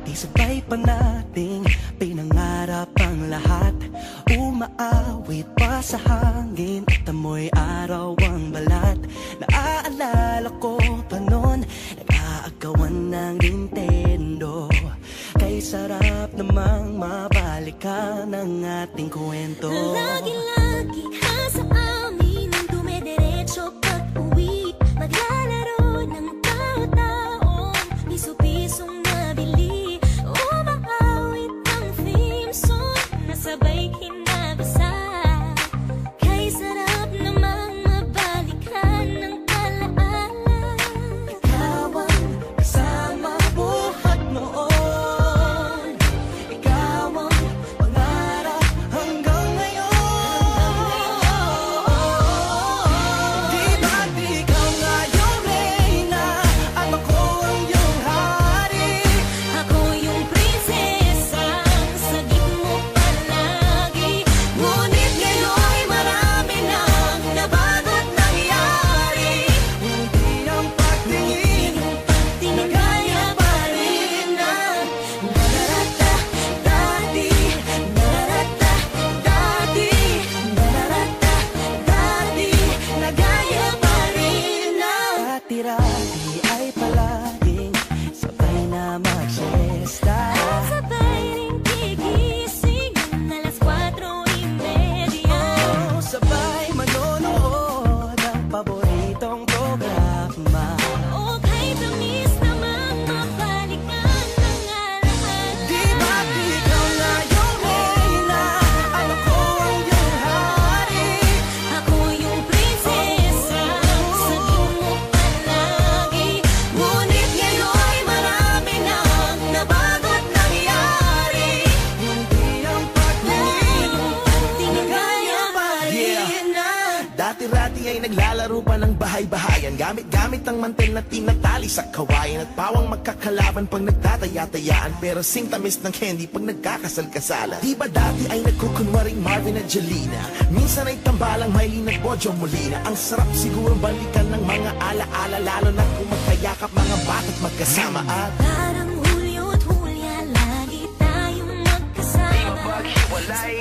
Di sabay pa nating pinangarap ang lahat. Umaawit pa sa hangin at amoy araw ang balat. Naaalala ko pa noon, nag-aagawan ng Nintendo. Kay sarap namang mabalikan ang ating kwento. Lagi-lagi ka sa amin ang dumidiretso pag-uwi. Maglalaro ng tao-taong piso-pisong nabili. Umaawit ang theme song na sabay kinabasa. Kay sarap namang mabalikan ng alaala. Ikaw ang kasama buhat noon. Ikaw ang pangarap hanggang ngayon. Di ba't ikaw nga yung reyna at ako ang iyong hari? Ako yung prinsesang sagip mo palagi. Ngunit ngayon'y marami nang nabago't nangyari. Hindi ang pagtingin na gaya pa rin ng nararata dati. Nararata dati. Nararata dati. Na gaya pa rin ng dati-rati ay palaging sabay na mag-siesta. At sabay ring gigising ng alas 4:30. Oh, sabay manonood ng paboritong programa. O kay tamis namang mabalikan ng alaala. Di ba't ikaw na yung reyna at ako ang iyong hari? Ako yung prinsesang sagip mo palagi. Ngunit ngayon'y marami nang nabago't nangyari. Hindi ang pagtingin na gaya pa rin ng Dati-rati ay naglalaro pa ng bahay-bahayan. Gamit-gamit ang mantel na tinatali sa kawayan. At pawang magkakalaban pag nagtataya-tayaan. Pero singtamis ng candy pag nagkakasal-kasalan. Di ba dati ay nagkukunwaring Marvin at Jelena? Minsan ay tambalang Maylin at Bojo Molina. Ang sarap siguro balikan ng mga ala-ala. Lalo na kung magkayakap mga bata't magkasama. At Parang Hulyo't Hulya, lagi tayong magkasama. Sabay